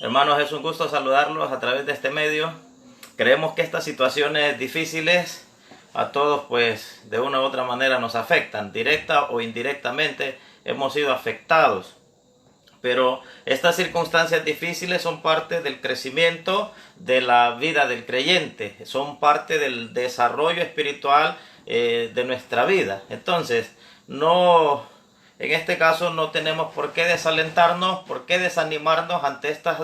Hermanos, es un gusto saludarlos a través de este medio. Creemos que estas situaciones difíciles a todos, pues, de una u otra manera nos afectan, directa o indirectamente hemos sido afectados. Pero estas circunstancias difíciles son parte del crecimiento de la vida del creyente, son parte del desarrollo espiritual de nuestra vida. Entonces, en este caso no tenemos por qué desalentarnos, por qué desanimarnos ante estas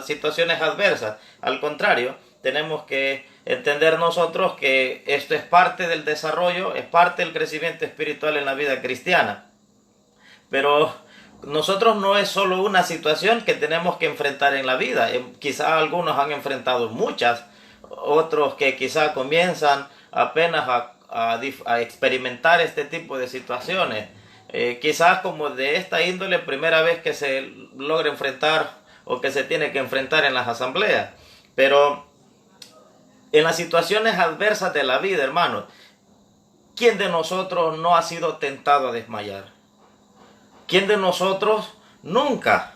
situaciones adversas. Al contrario, tenemos que entender nosotros que esto es parte del desarrollo, es parte del crecimiento espiritual en la vida cristiana. Pero nosotros no es solo una situación que tenemos que enfrentar en la vida. Quizá algunos han enfrentado muchas, otros que quizá comienzan apenas a experimentar este tipo de situaciones. Quizás como de esta índole, primera vez que se logra enfrentar o que se tiene que enfrentar en las asambleas. Pero en las situaciones adversas de la vida, hermanos, ¿quién de nosotros no ha sido tentado a desmayar? ¿Quién de nosotros nunca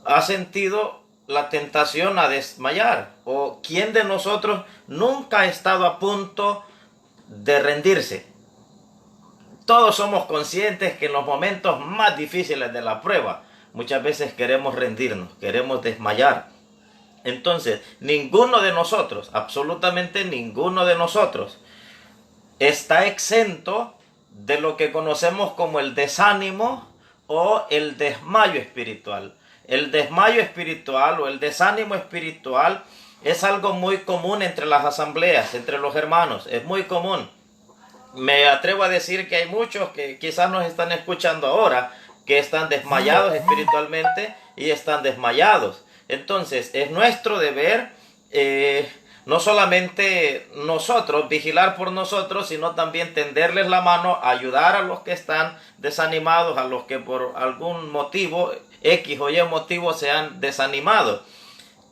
ha sentido la tentación a desmayar? ¿O quién de nosotros nunca ha estado a punto de rendirse? Todos somos conscientes que en los momentos más difíciles de la prueba, muchas veces queremos rendirnos, queremos desmayar. Entonces, ninguno de nosotros, absolutamente ninguno de nosotros, está exento de lo que conocemos como el desánimo o el desmayo espiritual. El desmayo espiritual o el desánimo espiritual es algo muy común entre las asambleas, entre los hermanos, es muy común. Me atrevo a decir que hay muchos que quizás nos están escuchando ahora, que están desmayados espiritualmente y están desmayados. Entonces, es nuestro deber, no solamente nosotros, vigilar por nosotros, sino también tenderles la mano, ayudar a los que están desanimados, a los que por algún motivo, X o Y motivo, se han desanimado.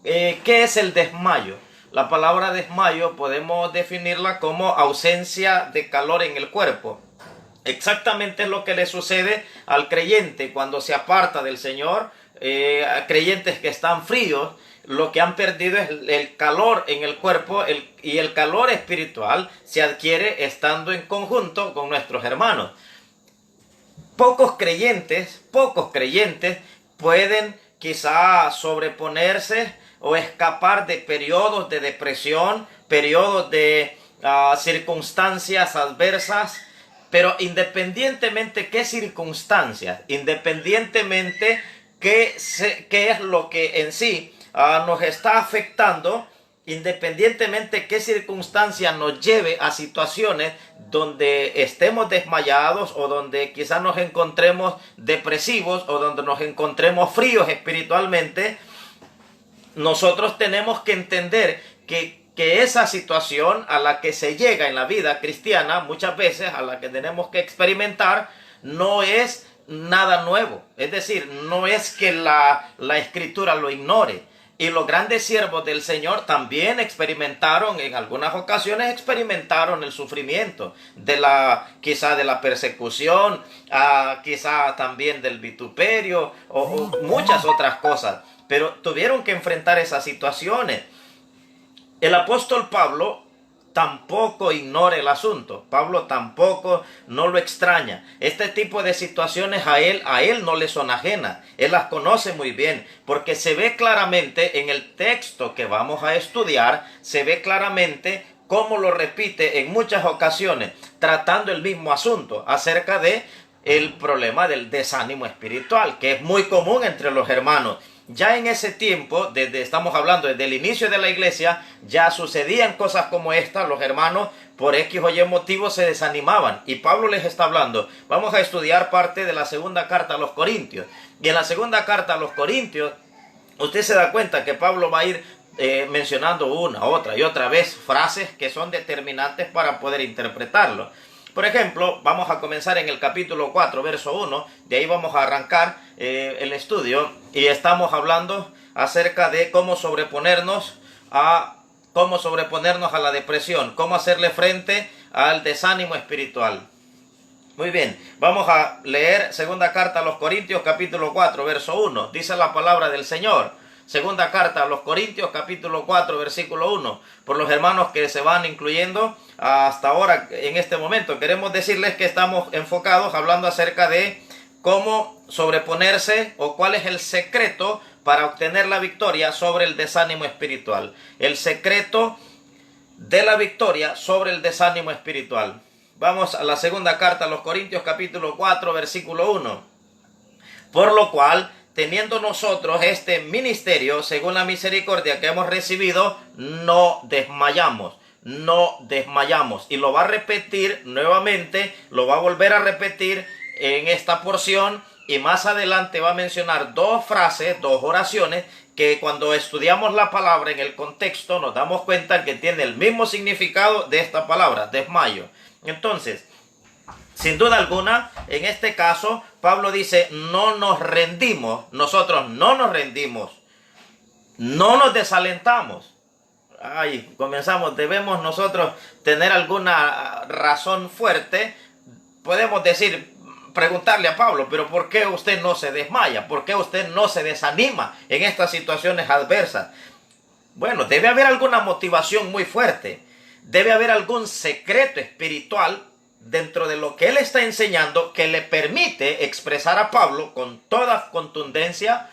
¿Qué es el desmayo? La palabra desmayo podemos definirla como ausencia de calor en el cuerpo. Exactamente es lo que le sucede al creyente cuando se aparta del Señor. A creyentes que están fríos, lo que han perdido es el calor en el cuerpo y el calor espiritual se adquiere estando en conjunto con nuestros hermanos. Pocos creyentes pueden quizá sobreponerse o escapar de periodos de depresión, periodos de circunstancias adversas, pero independientemente qué circunstancias, independientemente qué es lo que en sí nos está afectando, independientemente qué circunstancia nos lleve a situaciones donde estemos desmayados o donde quizás nos encontremos depresivos o donde nos encontremos fríos espiritualmente, nosotros tenemos que entender que esa situación a la que se llega en la vida cristiana, muchas veces a la que tenemos que experimentar, no es nada nuevo. Es decir, no es que la Escritura lo ignore. Y los grandes siervos del Señor también experimentaron, en algunas ocasiones experimentaron el sufrimiento quizá de la persecución, quizá también del vituperio o muchas otras cosas. Pero tuvieron que enfrentar esas situaciones. El apóstol Pablo tampoco ignora el asunto. Pablo tampoco no lo extraña. Este tipo de situaciones a él no le son ajenas. Él las conoce muy bien, porque se ve claramente en el texto que vamos a estudiar, se ve claramente cómo lo repite en muchas ocasiones, tratando el mismo asunto acerca de el problema del desánimo espiritual, que es muy común entre los hermanos. Ya en ese tiempo, estamos hablando desde el inicio de la iglesia, ya sucedían cosas como esta. Los hermanos por X o Y motivo se desanimaban. Y Pablo les está hablando. Vamos a estudiar parte de la segunda carta a los Corintios. Y en la segunda carta a los Corintios, usted se da cuenta que Pablo va a ir mencionando una, otra y otra vez frases que son determinantes para poder interpretarlo. Por ejemplo, vamos a comenzar en el capítulo 4, verso 1. De ahí vamos a arrancar el estudio. Y estamos hablando acerca de cómo sobreponernos a la depresión. Cómo hacerle frente al desánimo espiritual. Muy bien, vamos a leer segunda carta a los Corintios, capítulo 4, verso 1. Dice la palabra del Señor: segunda carta a los Corintios, capítulo 4, versículo 1. Por los hermanos que se van incluyendo hasta ahora, en este momento, queremos decirles que estamos enfocados hablando acerca de cómo sobreponerse o cuál es el secreto para obtener la victoria sobre el desánimo espiritual. El secreto de la victoria sobre el desánimo espiritual. Vamos a la segunda carta a los Corintios, capítulo 4, versículo 1. Por lo cual, teniendo nosotros este ministerio, según la misericordia que hemos recibido, no desmayamos. No desmayamos. Y lo va a repetir nuevamente, lo va a volver a repetir en esta porción. Y más adelante va a mencionar dos frases, dos oraciones, que cuando estudiamos la palabra en el contexto nos damos cuenta que tiene el mismo significado de esta palabra, desmayo. Entonces, sin duda alguna, en este caso, Pablo dice, no nos rendimos, nosotros no nos rendimos, no nos desalentamos. Ay, comenzamos, debemos nosotros tener alguna razón fuerte, podemos decir, preguntarle a Pablo, pero ¿por qué usted no se desmaya? ¿Por qué usted no se desanima en estas situaciones adversas? Bueno, debe haber alguna motivación muy fuerte, debe haber algún secreto espiritual dentro de lo que él está enseñando que le permite expresar a Pablo con toda contundencia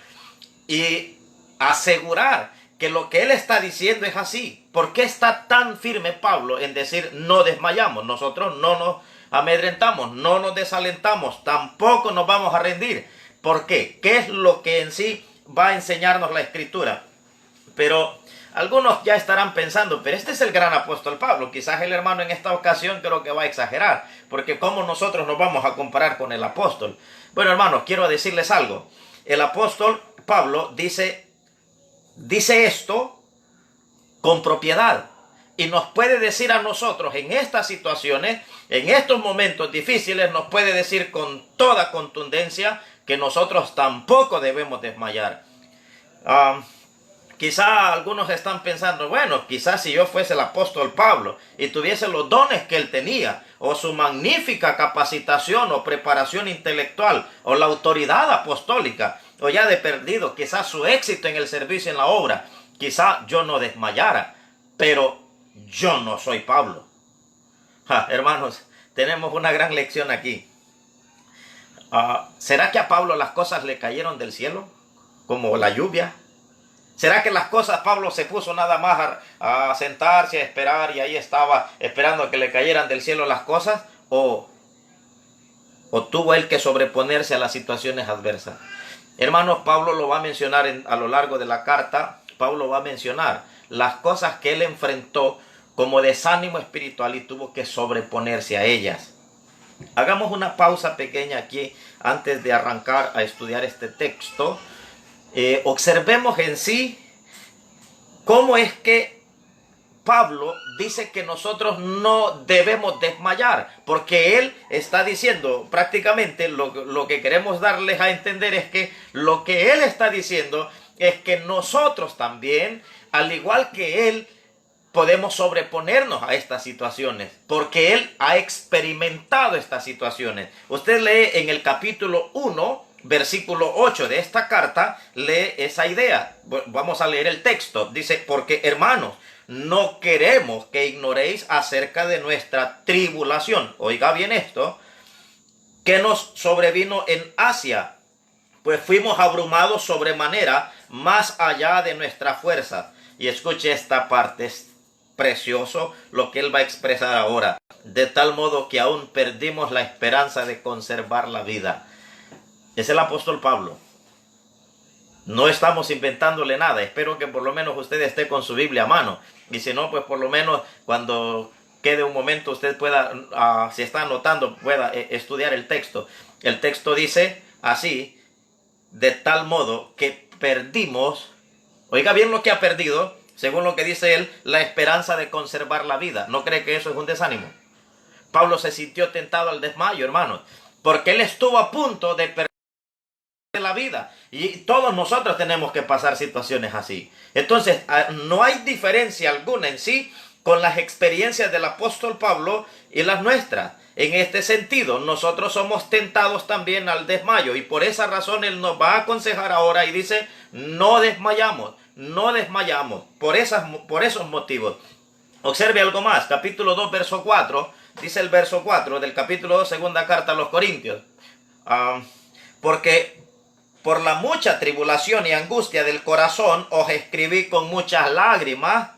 y asegurar que lo que él está diciendo es así. ¿Por qué está tan firme Pablo en decir no desmayamos? Nosotros no nos amedrentamos, no nos desalentamos, tampoco nos vamos a rendir. ¿Por qué? ¿Qué es lo que en sí va a enseñarnos la Escritura? Pero algunos ya estarán pensando, pero este es el gran apóstol Pablo. Quizás el hermano en esta ocasión creo que va a exagerar, porque ¿cómo nosotros nos vamos a comparar con el apóstol? Bueno, hermanos, quiero decirles algo. El apóstol Pablo dice esto con propiedad. Y nos puede decir a nosotros en estas situaciones, en estos momentos difíciles, nos puede decir con toda contundencia que nosotros tampoco debemos desmayar. Quizá algunos están pensando, bueno, quizás si yo fuese el apóstol Pablo y tuviese los dones que él tenía, o su magnífica capacitación o preparación intelectual, o la autoridad apostólica, o ya de perdido, quizás su éxito en el servicio en la obra, quizá yo no desmayara, pero yo no soy Pablo. Hermanos, tenemos una gran lección aquí. ¿Será que a Pablo las cosas le cayeron del cielo? Como la lluvia. ¿Será que las cosas Pablo se puso nada más a sentarse, a esperar y ahí estaba esperando que le cayeran del cielo las cosas? ¿O tuvo él que sobreponerse a las situaciones adversas? Hermanos, Pablo lo va a mencionar a lo largo de la carta. Pablo va a mencionar las cosas que él enfrentó como desánimo espiritual y tuvo que sobreponerse a ellas. Hagamos una pausa pequeña aquí antes de arrancar a estudiar este texto. Observemos en sí cómo es que Pablo dice que nosotros no debemos desmayar, porque él está diciendo prácticamente lo que queremos darles a entender es que lo que él está diciendo es que nosotros también, al igual que él, podemos sobreponernos a estas situaciones, porque él ha experimentado estas situaciones. Usted lee en el capítulo 1, versículo 8 de esta carta, lee esa idea. Vamos a leer el texto. Dice, porque hermanos, no queremos que ignoréis acerca de nuestra tribulación. Oiga bien esto, que nos sobrevino en Asia, pues fuimos abrumados sobremanera, más allá de nuestra fuerza. Y escuche esta parte, es precioso lo que él va a expresar ahora. De tal modo que aún perdimos la esperanza de conservar la vida. Es el apóstol Pablo. No estamos inventándole nada. Espero que por lo menos usted esté con su Biblia a mano. Y si no, pues por lo menos cuando quede un momento usted pueda, si está anotando, pueda estudiar el texto. El texto dice así, de tal modo que perdimos, oiga bien lo que ha perdido, según lo que dice él, la esperanza de conservar la vida. ¿No cree que eso es un desánimo? Pablo se sintió tentado al desmayo, hermanos, porque él estuvo a punto de perder la vida. Y todos nosotros tenemos que pasar situaciones así. Entonces, no hay diferencia alguna en sí con las experiencias del apóstol Pablo y las nuestras. En este sentido, nosotros somos tentados también al desmayo, y por esa razón él nos va a aconsejar ahora y dice, no desmayamos, no desmayamos, por esos motivos. Observe algo más, capítulo 2, verso 4, dice el verso 4 del capítulo 2, segunda carta a los Corintios. Porque por la mucha tribulación y angustia del corazón os escribí con muchas lágrimas,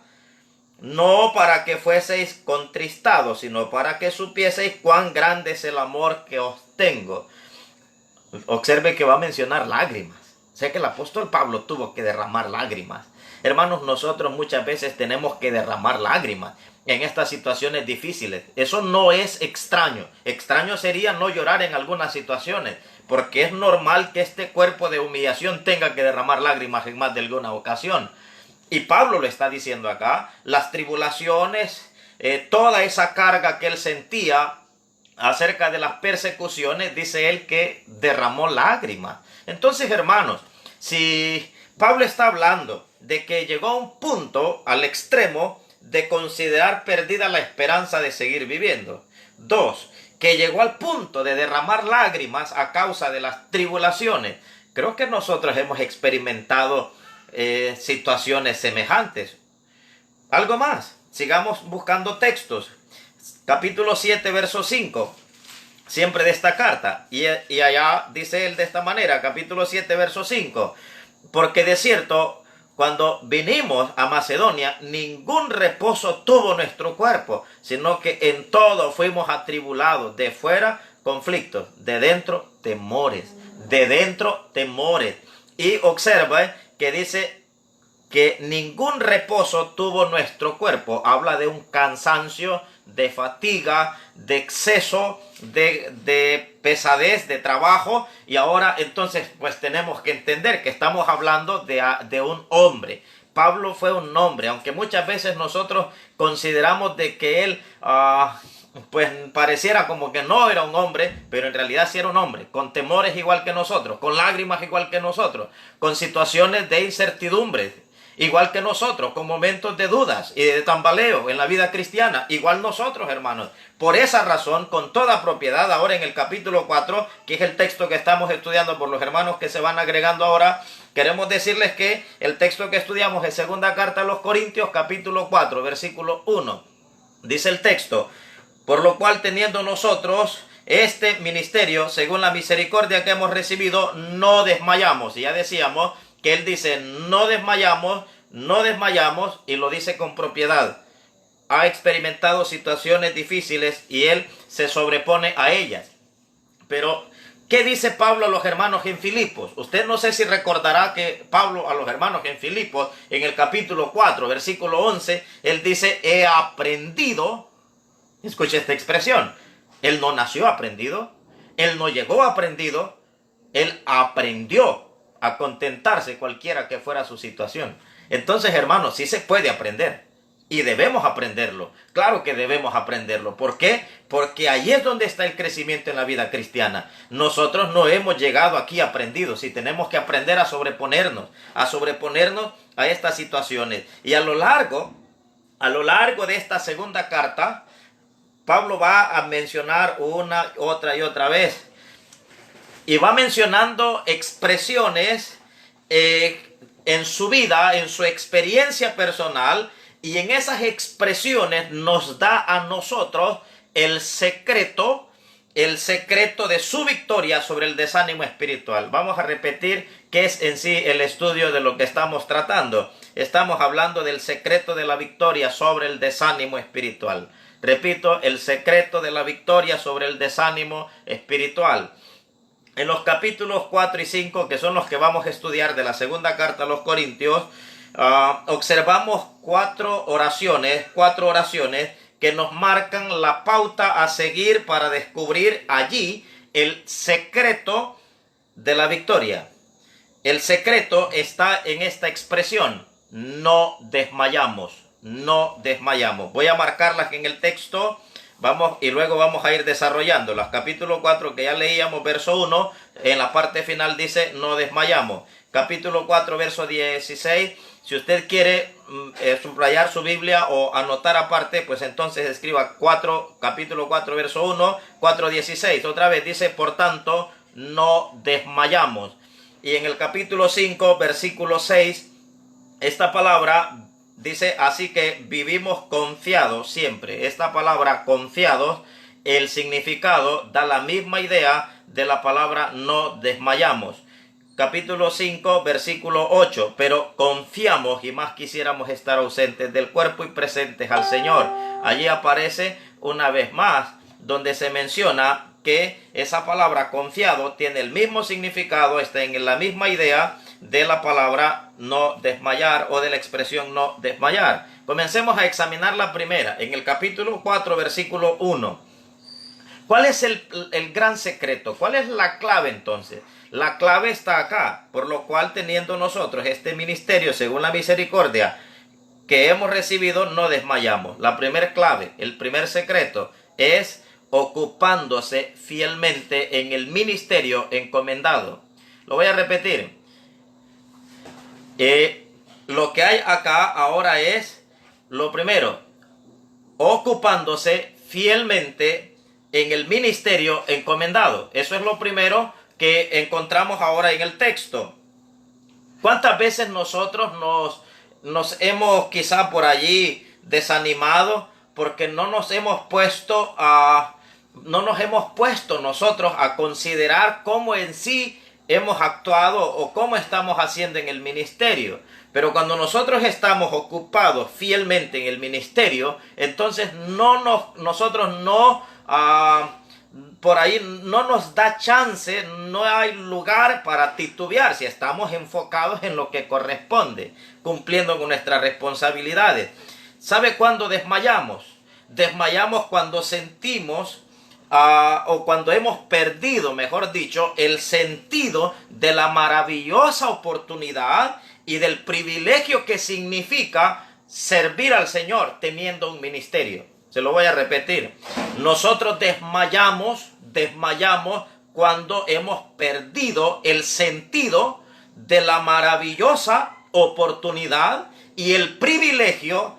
no para que fueseis contristados, sino para que supieseis cuán grande es el amor que os tengo. Observe que va a mencionar lágrimas. Sé que el apóstol Pablo tuvo que derramar lágrimas. Hermanos, nosotros muchas veces tenemos que derramar lágrimas en estas situaciones difíciles. Eso no es extraño. Extraño sería no llorar en algunas situaciones, porque es normal que este cuerpo de humillación tenga que derramar lágrimas en más de alguna ocasión. Y Pablo lo está diciendo acá, las tribulaciones, toda esa carga que él sentía acerca de las persecuciones, dice él que derramó lágrimas. Entonces, hermanos, si Pablo está hablando de que llegó a un punto, al extremo, de considerar perdida la esperanza de seguir viviendo. 2, que llegó al punto de derramar lágrimas a causa de las tribulaciones. Creo que nosotros hemos experimentado situaciones semejantes. Algo más, sigamos buscando textos. Capítulo 7, verso 5, siempre de esta carta, y allá dice él de esta manera, capítulo 7, verso 5, porque de cierto, cuando vinimos a Macedonia, ningún reposo tuvo nuestro cuerpo, sino que en todo fuimos atribulados, de fuera conflictos, de dentro temores, de dentro temores. Y observa que dice que ningún reposo tuvo nuestro cuerpo. Habla de un cansancio, de fatiga, de exceso, de pesadez, de trabajo. Y ahora entonces pues tenemos que entender que estamos hablando de un hombre. Pablo fue un hombre, aunque muchas veces nosotros consideramos de que él pues pareciera como que no era un hombre, pero en realidad sí era un hombre, con temores igual que nosotros, con lágrimas igual que nosotros, con situaciones de incertidumbre igual que nosotros, con momentos de dudas y de tambaleo en la vida cristiana, igual nosotros, hermanos. Por esa razón, con toda propiedad, ahora en el capítulo 4, que es el texto que estamos estudiando por los hermanos que se van agregando ahora, queremos decirles que el texto que estudiamos es segunda carta a los Corintios, capítulo 4, versículo 1. Dice el texto, por lo cual teniendo nosotros este ministerio, según la misericordia que hemos recibido, no desmayamos. Y ya decíamos que él dice, no desmayamos, no desmayamos, y lo dice con propiedad. Ha experimentado situaciones difíciles y él se sobrepone a ellas. Pero, ¿qué dice Pablo a los hermanos en Filipos? Usted no sé si recordará que Pablo a los hermanos en Filipos, en el capítulo 4, versículo 11, él dice, he aprendido. Escuche esta expresión. Él no nació aprendido, él no llegó aprendido, él aprendió a contentarse cualquiera que fuera su situación. Entonces, hermanos, sí se puede aprender y debemos aprenderlo. Claro que debemos aprenderlo. ¿Por qué? Porque ahí es donde está el crecimiento en la vida cristiana. Nosotros no hemos llegado aquí aprendidos y tenemos que aprender a sobreponernos a estas situaciones. Y a lo largo de esta segunda carta, Pablo va a mencionar una, otra y otra vez. Y va mencionando expresiones en su vida, en su experiencia personal. Y en esas expresiones nos da a nosotros el secreto de su victoria sobre el desánimo espiritual. Vamos a repetir qué es en sí el estudio de lo que estamos tratando. Estamos hablando del secreto de la victoria sobre el desánimo espiritual. Repito, el secreto de la victoria sobre el desánimo espiritual. En los capítulos 4 y 5, que son los que vamos a estudiar de la segunda carta a los Corintios, observamos cuatro oraciones que nos marcan la pauta a seguir para descubrir allí el secreto de la victoria. El secreto está en esta expresión, no desmayamos, no desmayamos. Voy a marcarlas en el texto y luego vamos a ir desarrollándolas. Capítulo 4 que ya leíamos, verso 1, en la parte final dice, no desmayamos. Capítulo 4, verso 16, si usted quiere subrayar su Biblia o anotar aparte, pues entonces escriba capítulo 4, verso 1, 4:16. Otra vez dice, por tanto, no desmayamos. Y en el capítulo 5, versículo 6, esta palabra dice, así que vivimos confiados siempre. Esta palabra confiados, el significado da la misma idea de la palabra no desmayamos. Capítulo 5, versículo 8, pero confiamos y más quisiéramos estar ausentes del cuerpo y presentes al Señor. Allí aparece una vez más donde se menciona que esa palabra confiado tiene el mismo significado, está en la misma idea de la palabra no desmayar o de la expresión no desmayar. Comencemos a examinar la primera, en el capítulo 4, versículo 1. ¿Cuál es el gran secreto? ¿Cuál es la clave entonces? La clave está acá, por lo cual teniendo nosotros este ministerio según la misericordia que hemos recibido, no desmayamos. La primera clave, el primer secreto es ocupándose fielmente en el ministerio encomendado. Lo voy a repetir. Lo que hay acá ahora es, lo primero, ocupándose fielmente en el ministerio encomendado. Eso es lo primero que encontramos ahora en el texto. ¿Cuántas veces nosotros nos hemos quizá por allí desanimado porque no nos hemos puesto nosotros a considerar cómo en sí hemos actuado o cómo estamos haciendo en el ministerio? Pero cuando nosotros estamos ocupados fielmente en el ministerio, entonces nosotros por ahí no nos da chance, no hay lugar para titubear si estamos enfocados en lo que corresponde, cumpliendo con nuestras responsabilidades. ¿Sabe cuándo desmayamos? Desmayamos cuando sentimos o cuando hemos perdido, mejor dicho, el sentido de la maravillosa oportunidad y del privilegio que significa servir al Señor teniendo un ministerio. Se lo voy a repetir. Nosotros desmayamos cuando hemos perdido el sentido de la maravillosa oportunidad y el privilegio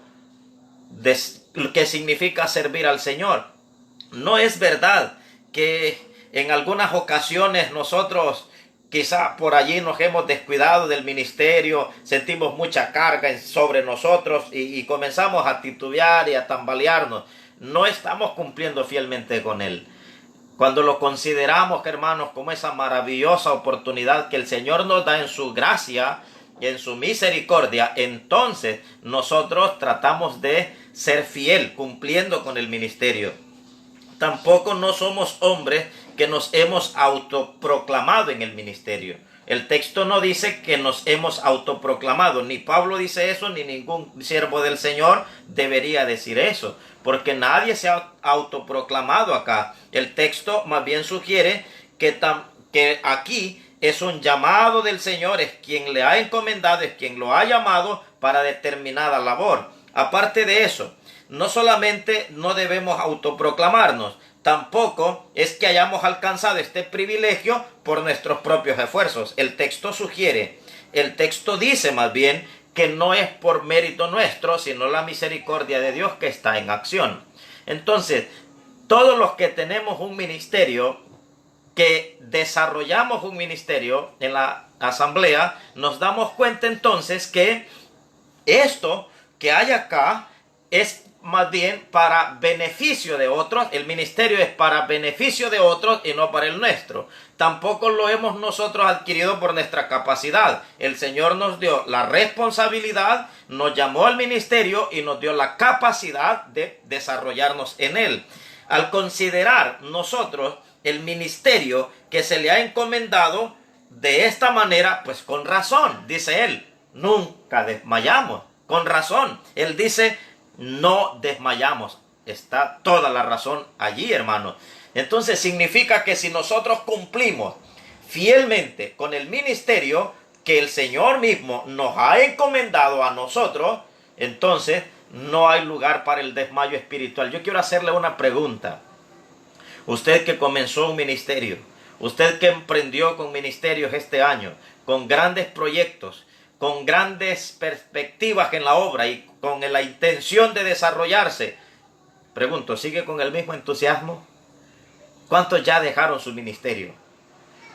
que significa servir al Señor. No es verdad que en algunas ocasiones nosotros quizá por allí nos hemos descuidado del ministerio, sentimos mucha carga sobre nosotros y comenzamos a titubear y a tambalearnos. No estamos cumpliendo fielmente con él. Cuando lo consideramos, hermanos, como esa maravillosa oportunidad que el Señor nos da en su gracia y en su misericordia, entonces nosotros tratamos de ser fiel, cumpliendo con el ministerio. Tampoco no somos hombres que nos hemos autoproclamado en el ministerio. El texto no dice que nos hemos autoproclamado. Ni Pablo dice eso, ni ningún siervo del Señor debería decir eso, porque nadie se ha autoproclamado acá. El texto más bien sugiere que aquí es un llamado del Señor, es quien le ha encomendado, es quien lo ha llamado para determinada labor. Aparte de eso, no solamente no debemos autoproclamarnos, tampoco es que hayamos alcanzado este privilegio por nuestros propios esfuerzos. El texto dice más bien que no es por mérito nuestro, sino la misericordia de Dios que está en acción. Entonces, todos los que tenemos un ministerio, que desarrollamos un ministerio en la asamblea, nos damos cuenta entonces que esto que hay acá es más bien para beneficio de otros. El ministerio es para beneficio de otros y no para el nuestro. Tampoco lo hemos nosotros adquirido por nuestra capacidad. El Señor nos dio la responsabilidad, nos llamó al ministerio y nos dio la capacidad de desarrollarnos en él. Al considerar nosotros el ministerio que se le ha encomendado de esta manera, pues con razón, dice él, nunca desmayamos. Con razón, él dice, no desmayamos. Está toda la razón allí, hermano. Entonces significa que si nosotros cumplimos fielmente con el ministerio que el Señor mismo nos ha encomendado a nosotros, entonces no hay lugar para el desmayo espiritual. Yo quiero hacerle una pregunta. Usted que comenzó un ministerio, usted que emprendió con ministerios este año, con grandes proyectos, con grandes perspectivas en la obra y con la intención de desarrollarse, pregunto, ¿sigue con el mismo entusiasmo? ¿Cuántos ya dejaron su ministerio?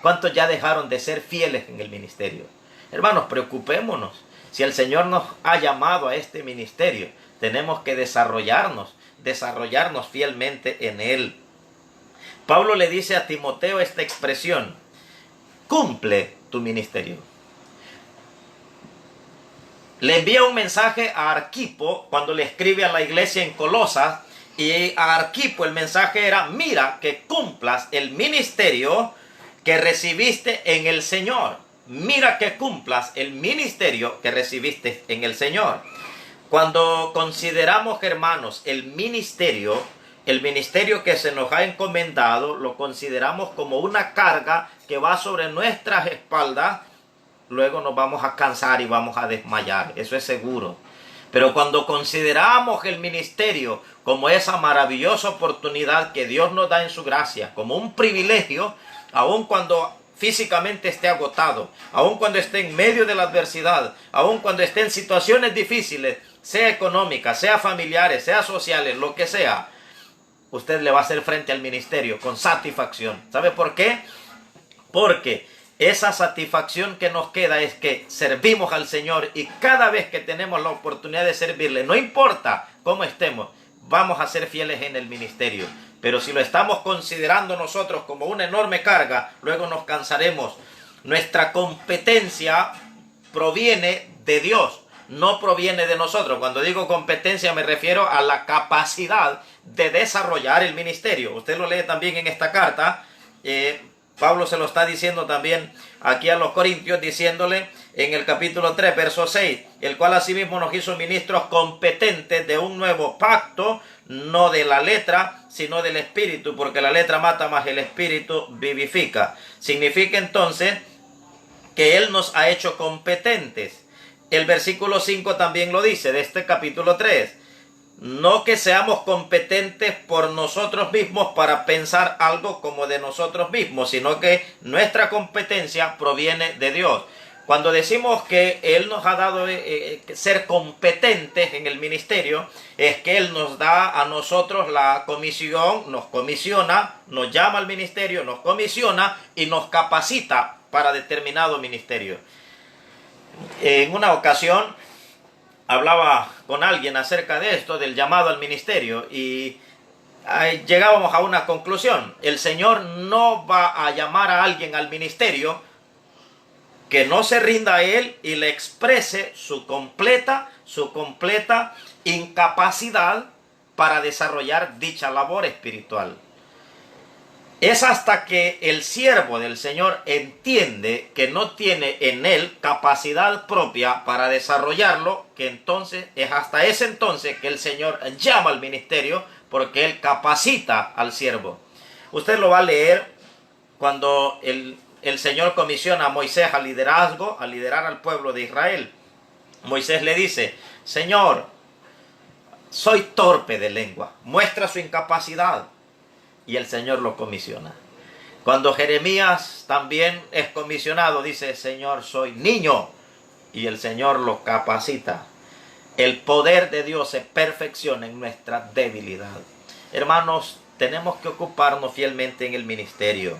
¿Cuántos ya dejaron de ser fieles en el ministerio? Hermanos, preocupémonos. Si el Señor nos ha llamado a este ministerio, tenemos que desarrollarnos fielmente en Él. Pablo le dice a Timoteo esta expresión: cumple tu ministerio. Le envía un mensaje a Arquipo cuando le escribe a la iglesia en Colosas, y a Arquipo el mensaje era: mira que cumplas el ministerio que recibiste en el Señor. Mira que cumplas el ministerio que recibiste en el Señor. Cuando consideramos, hermanos, el ministerio que se nos ha encomendado, lo consideramos como una carga que va sobre nuestras espaldas, luego nos vamos a cansar y vamos a desmayar, eso es seguro. Pero cuando consideramos el ministerio como esa maravillosa oportunidad que Dios nos da en su gracia, como un privilegio, aun cuando físicamente esté agotado, aun cuando esté en medio de la adversidad, aun cuando esté en situaciones difíciles, sea económicas, sea familiares, sea sociales, lo que sea, usted le va a hacer frente al ministerio con satisfacción. ¿Sabe por qué? Porque esa satisfacción que nos queda es que servimos al Señor, y cada vez que tenemos la oportunidad de servirle, no importa cómo estemos, vamos a ser fieles en el ministerio. Pero si lo estamos considerando nosotros como una enorme carga, luego nos cansaremos. Nuestra competencia proviene de Dios, no proviene de nosotros. Cuando digo competencia me refiero a la capacidad de desarrollar el ministerio. Usted lo lee también en esta carta. Pablo se lo está diciendo también aquí a los Corintios, diciéndole en el capítulo 3, verso 6, el cual asimismo nos hizo ministros competentes de un nuevo pacto, no de la letra, sino del espíritu, porque la letra mata, mas el espíritu vivifica. Significa entonces que Él nos ha hecho competentes. El versículo 5 también lo dice, de este capítulo 3. No que seamos competentes por nosotros mismos para pensar algo como de nosotros mismos, sino que nuestra competencia proviene de Dios. Cuando decimos que Él nos ha dado ser competentes en el ministerio, es que Él nos da a nosotros la comisión, nos comisiona, nos llama al ministerio, nos comisiona y nos capacita para determinado ministerio. En una ocasión hablaba con alguien acerca de esto, del llamado al ministerio, y llegábamos a una conclusión. El Señor no va a llamar a alguien al ministerio que no se rinda a Él y le exprese su completa incapacidad para desarrollar dicha labor espiritual. Es hasta que el siervo del Señor entiende que no tiene en él capacidad propia para desarrollarlo, que entonces es hasta ese entonces que el Señor llama al ministerio, porque Él capacita al siervo. Usted lo va a leer cuando el Señor comisiona a Moisés al liderazgo, a liderar al pueblo de Israel. Moisés le dice: Señor, soy torpe de lengua, muestra su incapacidad. Y el Señor lo comisiona. Cuando Jeremías también es comisionado, dice: Señor, soy niño. Y el Señor lo capacita. El poder de Dios se perfecciona en nuestra debilidad. Hermanos, tenemos que ocuparnos fielmente en el ministerio.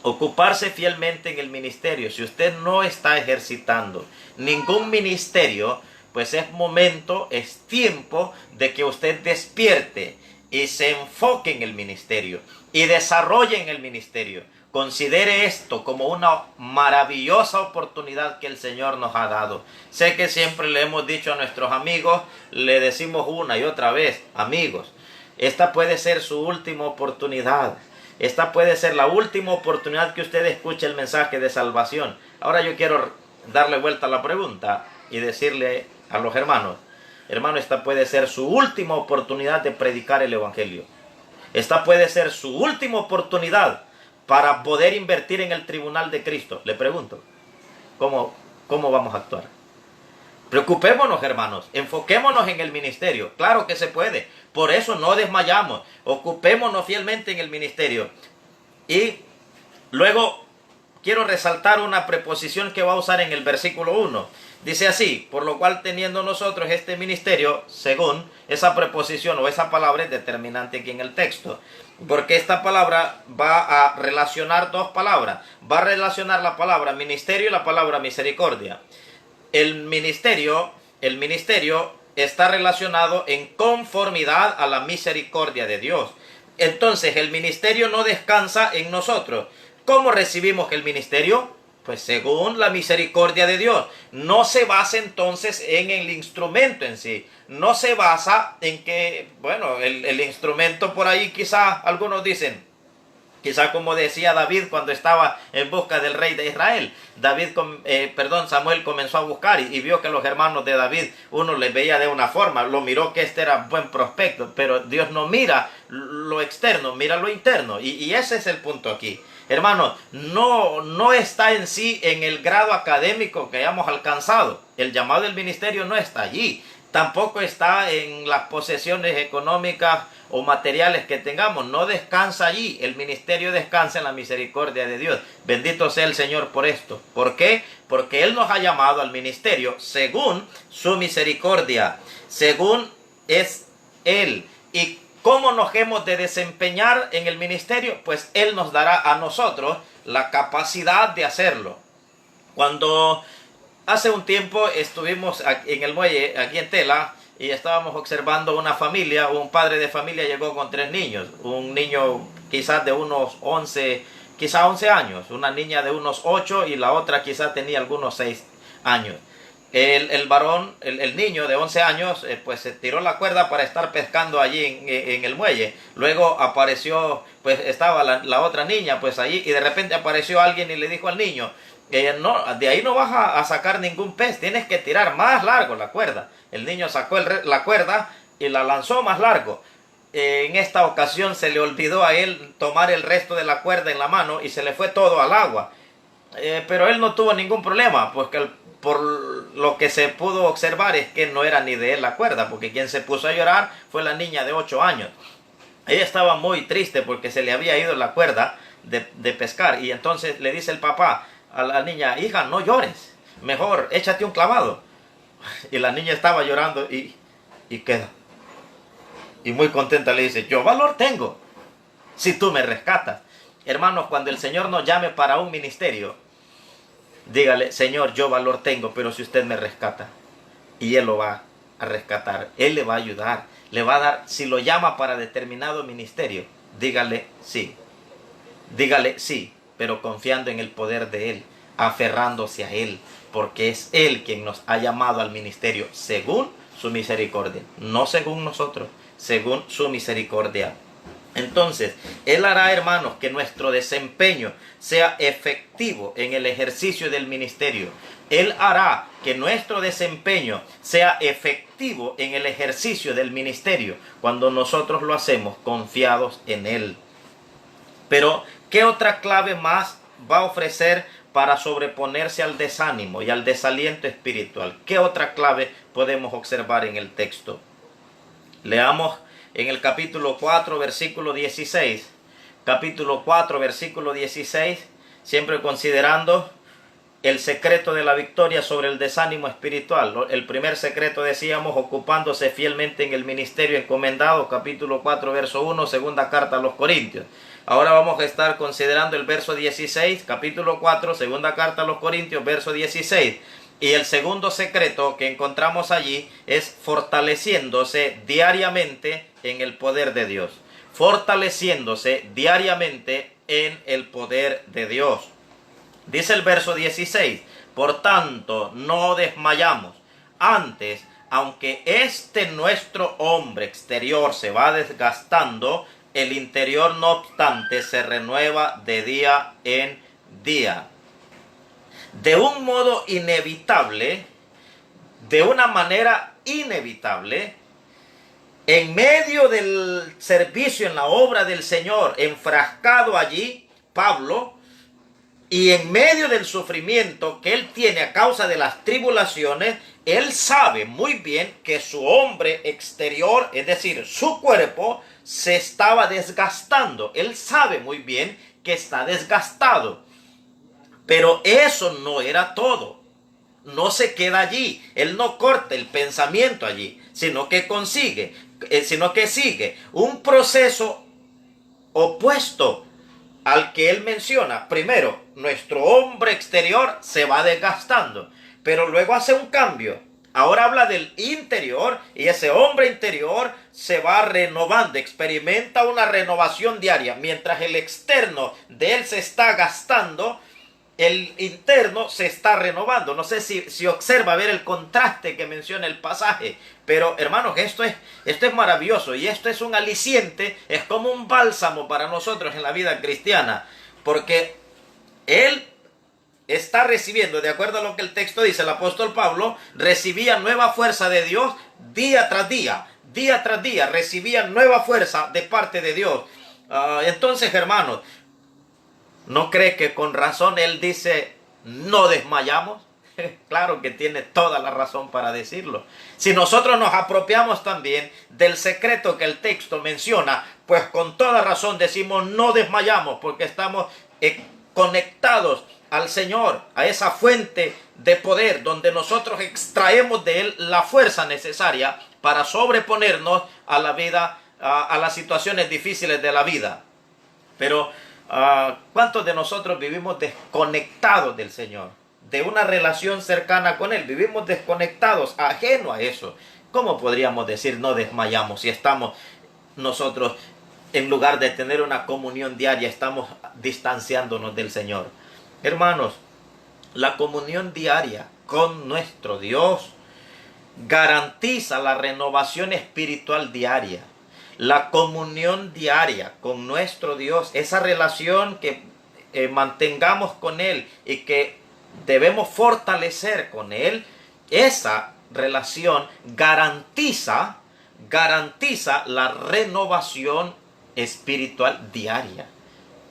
Ocuparse fielmente en el ministerio. Si usted no está ejercitando ningún ministerio, pues es momento, es tiempo de que usted despierte y se enfoque en el ministerio y desarrolle en el ministerio. Considere esto como una maravillosa oportunidad que el Señor nos ha dado. Sé que siempre le hemos dicho a nuestros amigos, le decimos una y otra vez: amigos, esta puede ser su última oportunidad. Esta puede ser la última oportunidad que usted escuche el mensaje de salvación. Ahora yo quiero darle vuelta a la pregunta y decirle a los hermanos: hermano, esta puede ser su última oportunidad de predicar el evangelio. Esta puede ser su última oportunidad para poder invertir en el tribunal de Cristo. Le pregunto, ¿cómo vamos a actuar? Preocupémonos, hermanos, enfoquémonos en el ministerio. Claro que se puede, por eso no desmayamos, ocupémonos fielmente en el ministerio. Y luego quiero resaltar una preposición que va a usar en el versículo 1. Dice así: por lo cual teniendo nosotros este ministerio, según esa preposición o esa palabra es determinante aquí en el texto. Porque esta palabra va a relacionar dos palabras. Va a relacionar la palabra ministerio y la palabra misericordia. El ministerio está relacionado en conformidad a la misericordia de Dios. Entonces el ministerio no descansa en nosotros. ¿Cómo recibimos el ministerio? Pues según la misericordia de Dios. No se basa entonces en el instrumento en sí. No se basa en que, bueno, el instrumento por ahí quizá algunos dicen, quizá como decía David cuando estaba en busca del rey de Israel. Samuel comenzó a buscar y vio que los hermanos de David, uno les veía de una forma, lo miró que este era buen prospecto, pero Dios no mira lo externo, mira lo interno. Y ese es el punto aquí. Hermanos, no está en sí en el grado académico que hayamos alcanzado. El llamado del ministerio no está allí. Tampoco está en las posesiones económicas o materiales que tengamos. No descansa allí. El ministerio descansa en la misericordia de Dios. Bendito sea el Señor por esto. ¿Por qué? Porque Él nos ha llamado al ministerio según su misericordia. Según es Él. ¿Y cómo nos hemos de desempeñar en el ministerio? Pues Él nos dará a nosotros la capacidad de hacerlo. Cuando hace un tiempo estuvimos en el muelle, aquí en Tela, y estábamos observando una familia. Un padre de familia llegó con 3 niños. Un niño quizás de unos 11 años. Una niña de unos 8 y la otra quizás tenía algunos 6 años. El varón, el niño de 11 años, pues se tiró la cuerda para estar pescando allí en el muelle. Luego apareció, pues estaba la otra niña pues allí, y de repente apareció alguien y le dijo al niño: no, de ahí no vas a sacar ningún pez, tienes que tirar más largo la cuerda. El niño sacó la cuerda y la lanzó más largo. En esta ocasión se le olvidó a él tomar el resto de la cuerda en la mano y se le fue todo al agua. Pero él no tuvo ningún problema, pues por lo que se pudo observar es que no era ni de él la cuerda, porque quien se puso a llorar fue la niña de 8 años. Ella estaba muy triste porque se le había ido la cuerda de pescar, y entonces le dice el papá a la niña: hija, no llores, mejor échate un clavado. Y la niña estaba llorando y queda. Y muy contenta le dice: yo valor tengo si tú me rescatas. Hermanos, cuando el Señor nos llame para un ministerio, dígale: Señor, yo valor tengo, pero si usted me rescata. Y Él lo va a rescatar, Él le va a ayudar, le va a dar. Si lo llama para determinado ministerio, dígale sí. Dígale sí, pero confiando en el poder de Él, aferrándose a Él, porque es Él quien nos ha llamado al ministerio según su misericordia, no según nosotros, según su misericordia. Entonces, Él hará, hermanos, que nuestro desempeño sea efectivo en el ejercicio del ministerio. Él hará que nuestro desempeño sea efectivo en el ejercicio del ministerio cuando nosotros lo hacemos confiados en Él. Pero, ¿qué otra clave más va a ofrecer para sobreponerse al desánimo y al desaliento espiritual? ¿Qué otra clave podemos observar en el texto? Leamos en el capítulo 4, versículo 16. Capítulo 4, versículo 16. Siempre considerando el secreto de la victoria sobre el desánimo espiritual. El primer secreto, decíamos, ocupándose fielmente en el ministerio encomendado. Capítulo 4, verso 1, segunda carta a los Corintios. Ahora vamos a estar considerando el verso 16, capítulo 4, segunda carta a los Corintios, verso 16. Y el segundo secreto que encontramos allí es fortaleciéndose diariamente en el poder de Dios. Fortaleciéndose diariamente en el poder de Dios. Dice el verso 16, por tanto no desmayamos. Antes, aunque nuestro hombre exterior se va desgastando, el interior no obstante se renueva de día en día. De un modo inevitable, de una manera inevitable, en medio del servicio en la obra del Señor, enfrascado allí, Pablo Y en medio del sufrimiento que él tiene a causa de las tribulaciones, él sabe muy bien que su hombre exterior, es decir, su cuerpo, se estaba desgastando. Él sabe muy bien que está desgastado. Pero eso no era todo. No se queda allí. Él no corta el pensamiento allí, sino que sigue un proceso opuesto al que él menciona. Primero, nuestro hombre exterior se va desgastando, pero luego hace un cambio. Ahora habla del interior y ese hombre interior se va renovando, experimenta una renovación diaria. Mientras el externo de él se está gastando, el interno se está renovando. No sé si observa ver el contraste que menciona el pasaje. Pero hermanos, esto es maravilloso y esto es un aliciente, es como un bálsamo para nosotros en la vida cristiana. Porque él está recibiendo, de acuerdo a lo que el texto dice, el apóstol Pablo recibía nueva fuerza de Dios día tras día. Día tras día recibía nueva fuerza de parte de Dios. Entonces, hermanos, ¿no cree que con razón él dice, no desmayamos? Claro que tiene toda la razón para decirlo. Si nosotros nos apropiamos también del secreto que el texto menciona, pues con toda razón decimos, no desmayamos, porque estamos conectados al Señor, a esa fuente de poder, donde nosotros extraemos de él la fuerza necesaria para sobreponernos a la vida, a las situaciones difíciles de la vida. Pero ¿cuántos de nosotros vivimos desconectados del Señor? De una relación cercana con Él. Vivimos desconectados, ajeno a eso. ¿Cómo podríamos decir no desmayamos si estamos nosotros, en lugar de tener una comunión diaria, estamos distanciándonos del Señor? Hermanos, la comunión diaria con nuestro Dios garantiza la renovación espiritual diaria. La comunión diaria con nuestro Dios, esa relación que mantengamos con Él y que debemos fortalecer con Él, esa relación garantiza la renovación espiritual diaria.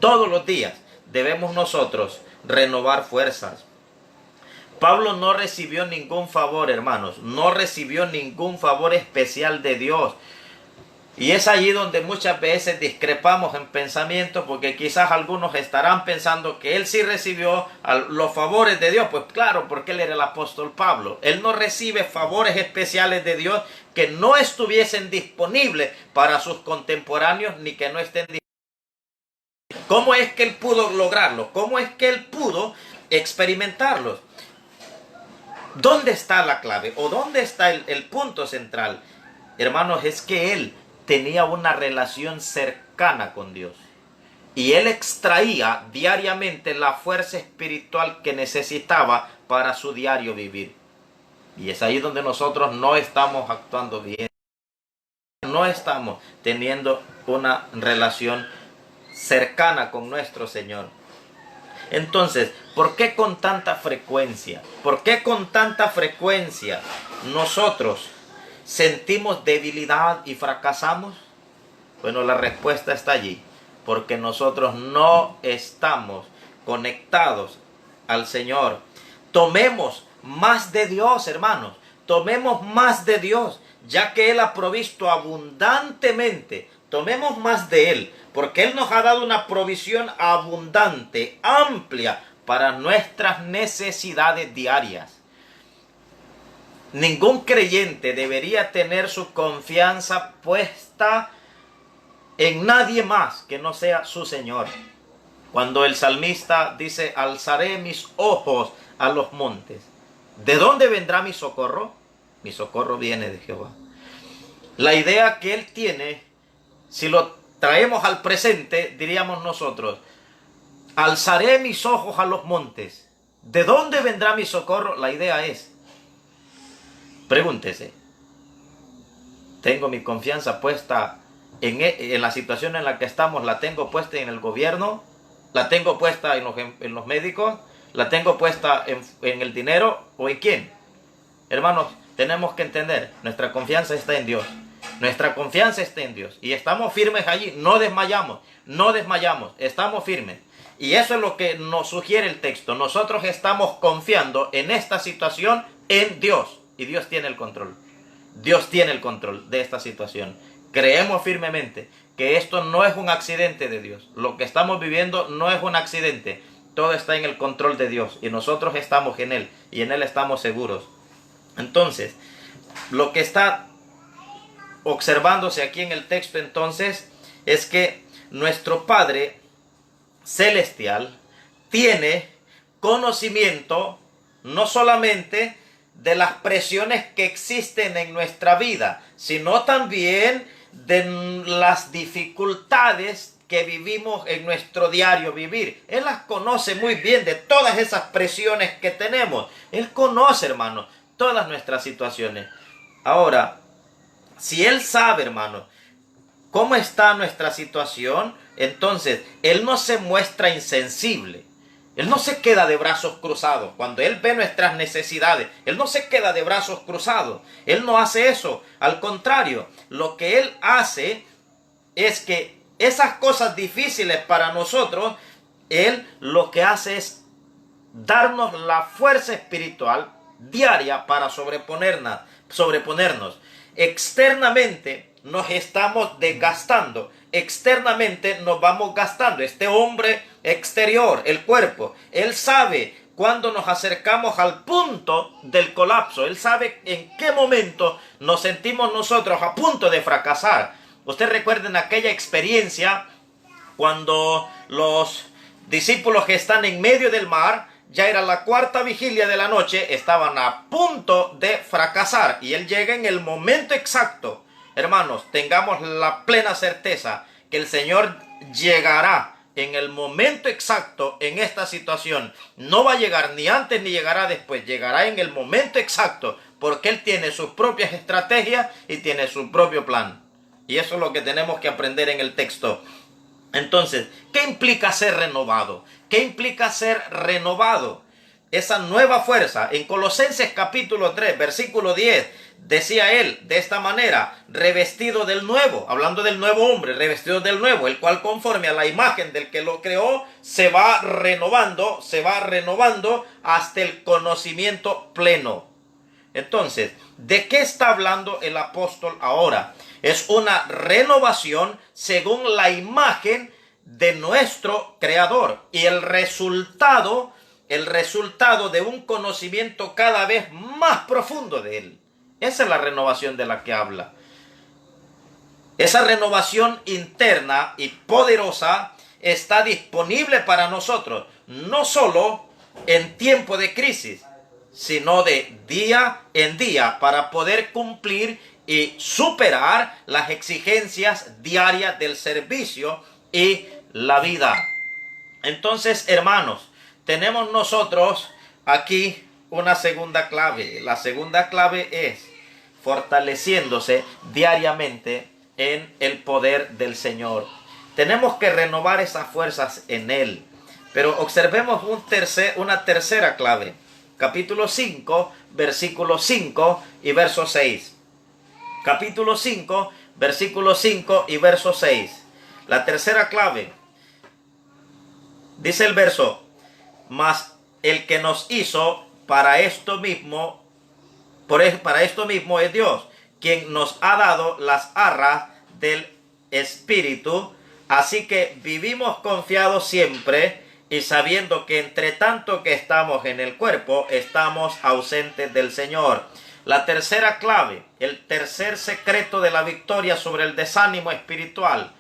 Todos los días debemos nosotros renovar fuerzas. Pablo no recibió ningún favor, hermanos, no recibió ningún favor especial de Dios. Y es allí donde muchas veces discrepamos en pensamiento, porque quizás algunos estarán pensando que él sí recibió los favores de Dios. Pues claro, porque él era el apóstol Pablo. Él no recibe favores especiales de Dios que no estuviesen disponibles para sus contemporáneos ni que no estén disponibles. ¿Cómo es que él pudo lograrlo? ¿Cómo es que él pudo experimentarlos? ¿Dónde está la clave? ¿O dónde está el punto central? Hermanos, es que él tenía una relación cercana con Dios. Y él extraía diariamente la fuerza espiritual que necesitaba para su diario vivir. Y es ahí donde nosotros no estamos actuando bien. No estamos teniendo una relación cercana con nuestro Señor. Entonces, ¿por qué con tanta frecuencia? ¿Por qué con tanta frecuencia nosotros sentimos debilidad y fracasamos? Bueno, la respuesta está allí. Porque nosotros no estamos conectados al Señor. Tomemos más de Dios, hermanos. Tomemos más de Dios, ya que Él ha provisto abundantemente. Tomemos más de Él, porque Él nos ha dado una provisión abundante, amplia, para nuestras necesidades diarias. Ningún creyente debería tener su confianza puesta en nadie más que no sea su Señor. Cuando el salmista dice, alzaré mis ojos a los montes. ¿De dónde vendrá mi socorro? Mi socorro viene de Jehová. La idea que él tiene, si lo traemos al presente, diríamos nosotros, alzaré mis ojos a los montes. ¿De dónde vendrá mi socorro? La idea es, pregúntese, ¿tengo mi confianza puesta en la situación en la que estamos? ¿La tengo puesta en el gobierno? ¿La tengo puesta en los médicos? ¿La tengo puesta en el dinero? ¿O en quién? Hermanos, tenemos que entender, nuestra confianza está en Dios. Nuestra confianza está en Dios. Y estamos firmes allí, no desmayamos, estamos firmes. Y eso es lo que nos sugiere el texto. Nosotros estamos confiando en esta situación en Dios. Y Dios tiene el control. Dios tiene el control de esta situación. Creemos firmemente que esto no es un accidente de Dios. Lo que estamos viviendo no es un accidente. Todo está en el control de Dios. Y nosotros estamos en Él. Y en Él estamos seguros. Entonces, lo que está observándose aquí en el texto entonces es que nuestro Padre Celestial tiene conocimiento no solamente de las presiones que existen en nuestra vida, sino también de las dificultades que vivimos en nuestro diario vivir. Él las conoce muy bien, de todas esas presiones que tenemos. Él conoce, hermano, todas nuestras situaciones. Ahora, si Él sabe, hermano, cómo está nuestra situación, entonces Él no se muestra insensible. Él no se queda de brazos cruzados. Cuando Él ve nuestras necesidades, Él no se queda de brazos cruzados. Él no hace eso. Al contrario, lo que Él hace es que esas cosas difíciles para nosotros, Él lo que hace es darnos la fuerza espiritual diaria para sobreponernos. Externamente nos estamos desgastando. Externamente nos vamos gastando. Este hombre exterior, el cuerpo, él sabe cuando nos acercamos al punto del colapso. Él sabe en qué momento nos sentimos nosotros a punto de fracasar. Ustedes recuerden aquella experiencia cuando los discípulos que están en medio del mar, ya era la cuarta vigilia de la noche, estaban a punto de fracasar y Él llega en el momento exacto. Hermanos, tengamos la plena certeza que el Señor llegará en el momento exacto en esta situación. No va a llegar ni antes ni llegará después, llegará en el momento exacto, porque Él tiene sus propias estrategias y tiene su propio plan. Y eso es lo que tenemos que aprender en el texto. Entonces, ¿qué implica ser renovado? ¿Qué implica ser renovado? Esa nueva fuerza. En Colosenses capítulo 3, versículo 10, decía él de esta manera: revestido del nuevo, hablando del nuevo hombre, revestido del nuevo, el cual conforme a la imagen del que lo creó, se va renovando hasta el conocimiento pleno. Entonces, ¿de qué está hablando el apóstol ahora? Es una renovación según la imagen de nuestro Creador. Y el resultado de un conocimiento cada vez más profundo de Él. Esa es la renovación de la que habla. Esa renovación interna y poderosa está disponible para nosotros, no solo en tiempo de crisis, sino de día en día, para poder cumplir y superar las exigencias diarias del servicio y la vida. Entonces, hermanos, tenemos nosotros aquí una segunda clave. La segunda clave es fortaleciéndose diariamente en el poder del Señor. Tenemos que renovar esas fuerzas en Él. Pero observemos una tercera clave. Capítulo 5, versículo 5 y verso 6. Capítulo 5, versículo 5 y verso 6. La tercera clave. Dice el verso: mas el que nos hizo para esto mismo es Dios, quien nos ha dado las arras del Espíritu. Así que vivimos confiados siempre y sabiendo que entre tanto que estamos en el cuerpo, estamos ausentes del Señor. La tercera clave, el tercer secreto de la victoria sobre el desánimo espiritual,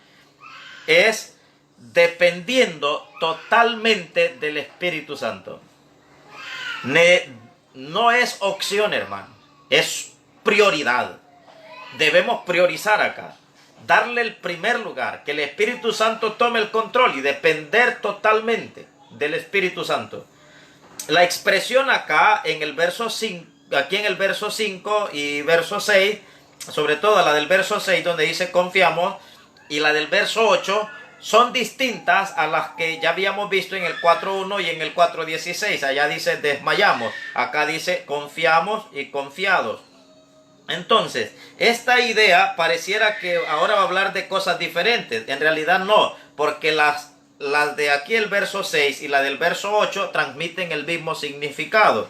es dependiendo totalmente del Espíritu Santo. No es opción, hermano, es prioridad. Debemos priorizar acá, darle el primer lugar, que el Espíritu Santo tome el control y depender totalmente del Espíritu Santo. La expresión acá en el verso 5, aquí en el verso 5 y verso 6, sobre todo la del verso 6 donde dice confiamos, y la del verso 8, son distintas a las que ya habíamos visto en el 4.1 y en el 4.16. Allá dice desmayamos, acá dice confiamos y confiados. Entonces, esta idea pareciera que ahora va a hablar de cosas diferentes. En realidad no, porque las las de aquí el verso 6 y la del verso 8 transmiten el mismo significado.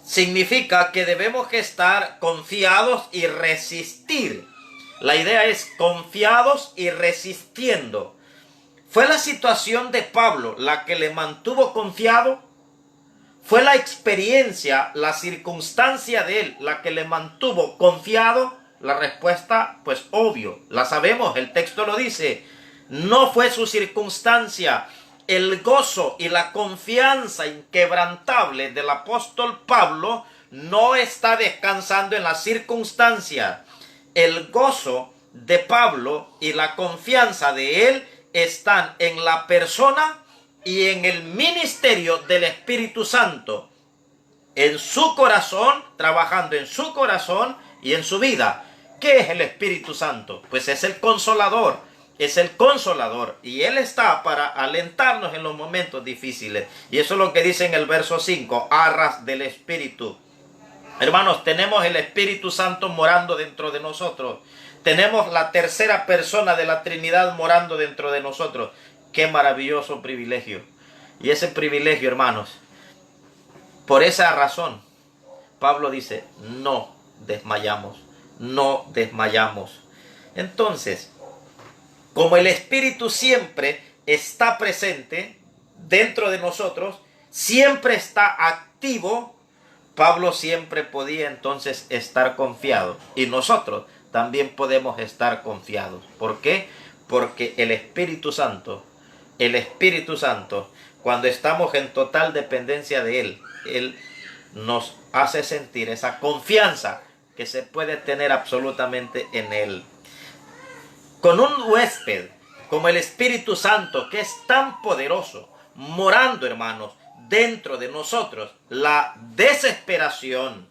Significa que debemos que estar confiados y resistir. La idea es confiados y resistiendo. ¿Fue la situación de Pablo la que le mantuvo confiado? ¿Fue la experiencia, la circunstancia de él la que le mantuvo confiado? La respuesta, pues obvio, la sabemos, el texto lo dice. No fue su circunstancia. El gozo y la confianza inquebrantable del apóstol Pablo no está descansando en la circunstancia. El gozo de Pablo y la confianza de él están en la persona y en el ministerio del Espíritu Santo, en su corazón, trabajando en su corazón y en su vida. ¿Qué es el Espíritu Santo? Pues es el consolador, y Él está para alentarnos en los momentos difíciles. Y eso es lo que dice en el verso 5, arras del Espíritu. Hermanos, tenemos el Espíritu Santo morando dentro de nosotros. Tenemos la tercera persona de la Trinidad morando dentro de nosotros. Qué maravilloso privilegio. Y ese privilegio, hermanos, por esa razón, Pablo dice, no desmayamos, no desmayamos. Entonces, como el Espíritu siempre está presente dentro de nosotros, siempre está activo, Pablo siempre podía entonces estar confiado. Y nosotros también podemos estar confiados. ¿Por qué? Porque el Espíritu Santo, cuando estamos en total dependencia de Él nos hace sentir esa confianza que se puede tener absolutamente en Él. Con un huésped como el Espíritu Santo, que es tan poderoso, morando, hermanos, dentro de nosotros, la desesperación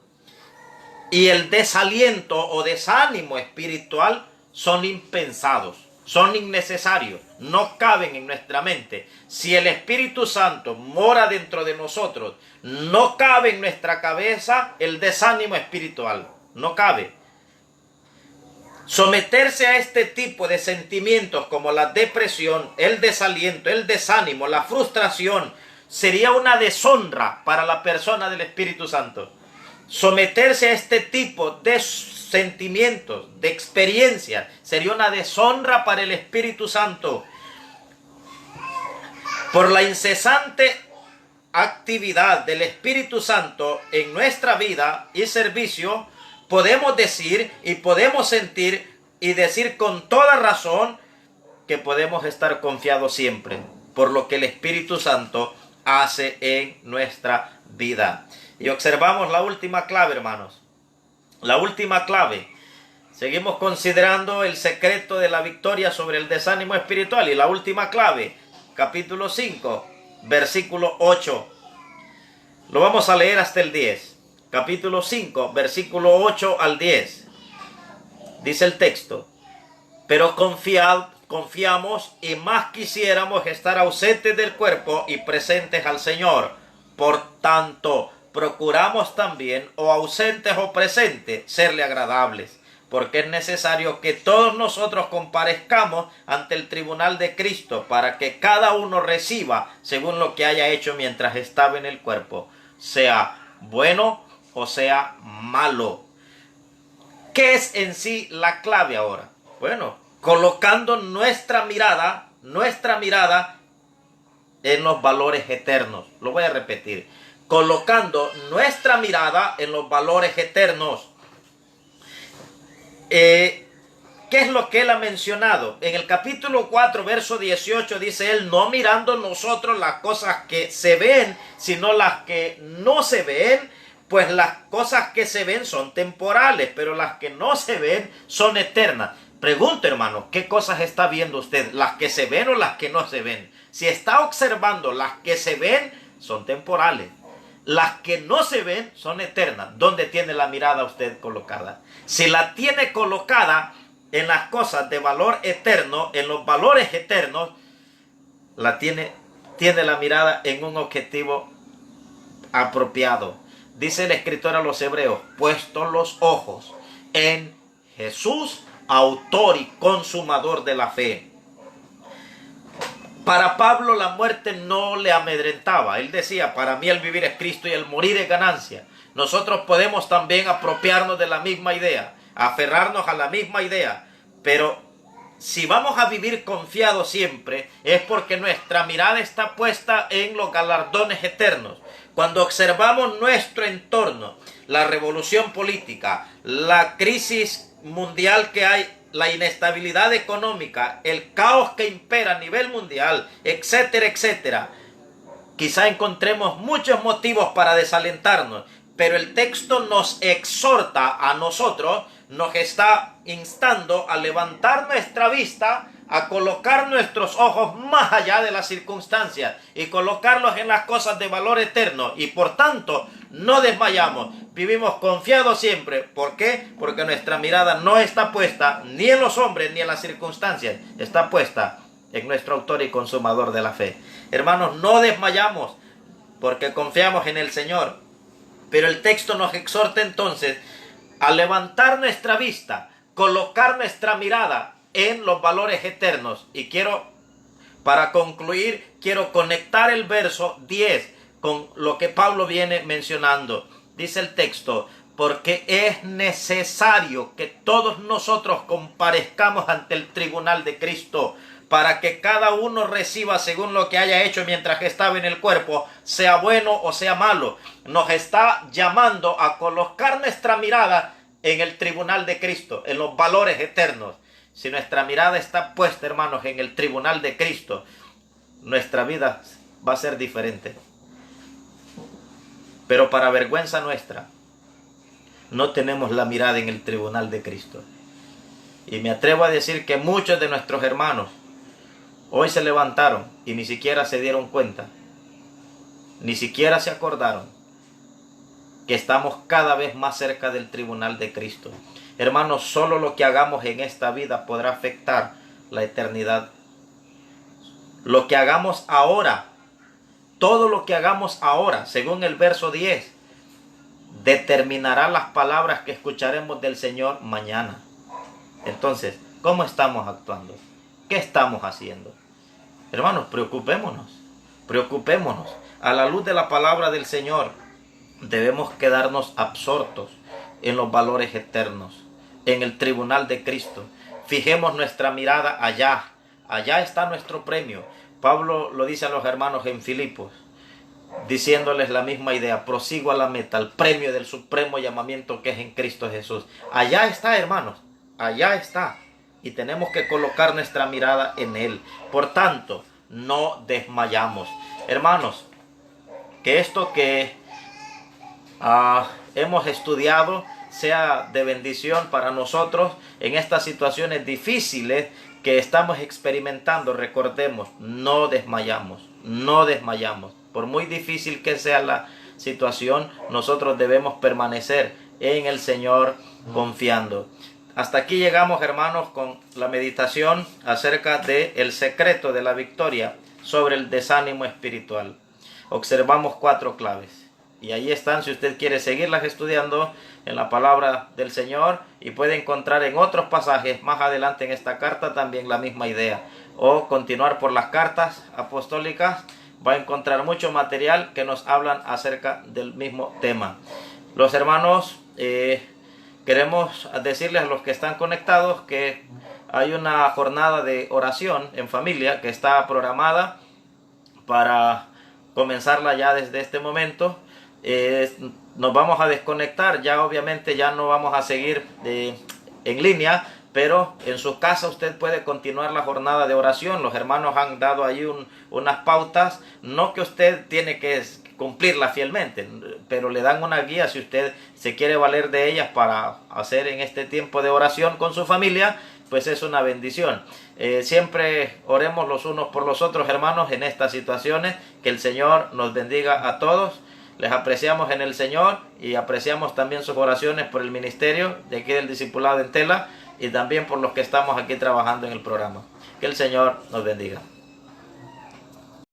y el desaliento o desánimo espiritual son impensados, son innecesarios, no caben en nuestra mente. Si el Espíritu Santo mora dentro de nosotros, no cabe en nuestra cabeza el desánimo espiritual, no cabe. Someterse a este tipo de sentimientos como la depresión, el desaliento, el desánimo, la frustración, sería una deshonra para la persona del Espíritu Santo. Someterse a este tipo de sentimientos, de experiencias, sería una deshonra para el Espíritu Santo. Por la incesante actividad del Espíritu Santo en nuestra vida y servicio, podemos decir y podemos sentir y decir con toda razón que podemos estar confiados siempre por lo que el Espíritu Santo hace en nuestra vida. Y observamos la última clave, hermanos. La última clave. Seguimos considerando el secreto de la victoria sobre el desánimo espiritual. Y la última clave, capítulo 5, versículo 8. Lo vamos a leer hasta el 10. Capítulo 5, versículo 8 al 10. Dice el texto: pero confiamos y más quisiéramos estar ausentes del cuerpo y presentes al Señor. Por tanto, procuramos también, o ausentes o presentes, serle agradables, porque es necesario que todos nosotros comparezcamos ante el tribunal de Cristo, para que cada uno reciba según lo que haya hecho mientras estaba en el cuerpo, sea bueno o sea malo. ¿Qué es en sí la clave ahora? Bueno, colocando nuestra mirada en los valores eternos. Lo voy a repetir. Colocando nuestra mirada en los valores eternos. ¿Qué es lo que él ha mencionado? En el capítulo 4, verso 18, dice él: no mirando nosotros las cosas que se ven, sino las que no se ven, pues las cosas que se ven son temporales, pero las que no se ven son eternas. Pregunto, hermano, ¿qué cosas está viendo usted? ¿Las que se ven o las que no se ven? Si está observando las que se ven, son temporales. Las que no se ven son eternas. ¿Dónde tiene la mirada usted colocada? Si la tiene colocada en las cosas de valor eterno, en los valores eternos, tiene la mirada en un objetivo apropiado. Dice el escritor a los Hebreos: puestos los ojos en Jesús, autor y consumador de la fe. Para Pablo la muerte no le amedrentaba. Él decía, para mí el vivir es Cristo y el morir es ganancia. Nosotros podemos también apropiarnos de la misma idea, aferrarnos a la misma idea, pero si vamos a vivir confiados siempre, es porque nuestra mirada está puesta en los galardones eternos. Cuando observamos nuestro entorno, la revolución política, la crisis mundial que hay, la inestabilidad económica, el caos que impera a nivel mundial, etcétera, etcétera, quizá encontremos muchos motivos para desalentarnos, pero el texto nos exhorta a nosotros, nos está instando a levantar nuestra vista, a colocar nuestros ojos más allá de las circunstancias y colocarlos en las cosas de valor eterno, y por tanto no desmayamos, vivimos confiados siempre. ¿Por qué? Porque nuestra mirada no está puesta ni en los hombres ni en las circunstancias, está puesta en nuestro autor y consumador de la fe. Hermanos, no desmayamos porque confiamos en el Señor, pero el texto nos exhorta entonces a levantar nuestra vista, colocar nuestra mirada en los valores eternos. Y para concluir, quiero conectar el verso 10 con lo que Pablo viene mencionando. Dice el texto, porque es necesario que todos nosotros comparezcamos ante el tribunal de Cristo, para que cada uno reciba según lo que haya hecho mientras que estaba en el cuerpo, sea bueno o sea malo. Nos está llamando a colocar nuestra mirada en el tribunal de Cristo, en los valores eternos. Si nuestra mirada está puesta, hermanos, en el tribunal de Cristo, nuestra vida va a ser diferente. Pero para vergüenza nuestra, no tenemos la mirada en el tribunal de Cristo. Y me atrevo a decir que muchos de nuestros hermanos hoy se levantaron y ni siquiera se dieron cuenta, ni siquiera se acordaron que estamos cada vez más cerca del tribunal de Cristo. Hermanos, solo lo que hagamos en esta vida podrá afectar la eternidad. Lo que hagamos ahora, todo lo que hagamos ahora, según el verso 10, determinará las palabras que escucharemos del Señor mañana. Entonces, ¿cómo estamos actuando? ¿Qué estamos haciendo? Hermanos, preocupémonos. A la luz de la palabra del Señor, debemos quedarnos absortos en los valores eternos, en el tribunal de Cristo. Fijemos nuestra mirada allá. Allá está nuestro premio. Pablo lo dice a los hermanos en Filipos, diciéndoles la misma idea: prosigo a la meta, al premio del supremo llamamiento que es en Cristo Jesús. Allá está, hermanos, allá está. Y tenemos que colocar nuestra mirada en Él. Por tanto, no desmayamos. Hermanos, que esto que hemos estudiado sea de bendición para nosotros en estas situaciones difíciles que estamos experimentando. Recordemos, no desmayamos. Por muy difícil que sea la situación, nosotros debemos permanecer en el Señor confiando. Hasta aquí llegamos, hermanos, con la meditación acerca del secreto de la victoria sobre el desánimo espiritual. Observamos 4 claves. Y ahí están, si usted quiere seguirlas estudiando en la palabra del Señor, y puede encontrar en otros pasajes más adelante en esta carta también la misma idea. O continuar por las cartas apostólicas, va a encontrar mucho material que nos hablan acerca del mismo tema. Los hermanos, queremos decirles a los que están conectados que hay una jornada de oración en familia que está programada para comenzarla ya desde este momento. Nos vamos a desconectar, ya obviamente ya no vamos a seguir en línea, pero en su casa usted puede continuar la jornada de oración. Los hermanos han dado ahí unas pautas, no que usted tiene que cumplirlas fielmente, pero le dan una guía si usted se quiere valer de ellas para hacer en este tiempo de oración con su familia, pues es una bendición. Siempre oremos los unos por los otros, hermanos, en estas situaciones. Que el Señor nos bendiga a todos. Les apreciamos en el Señor y apreciamos también sus oraciones por el ministerio de aquí del Discipulado en Tela y también por los que estamos aquí trabajando en el programa. Que el Señor nos bendiga.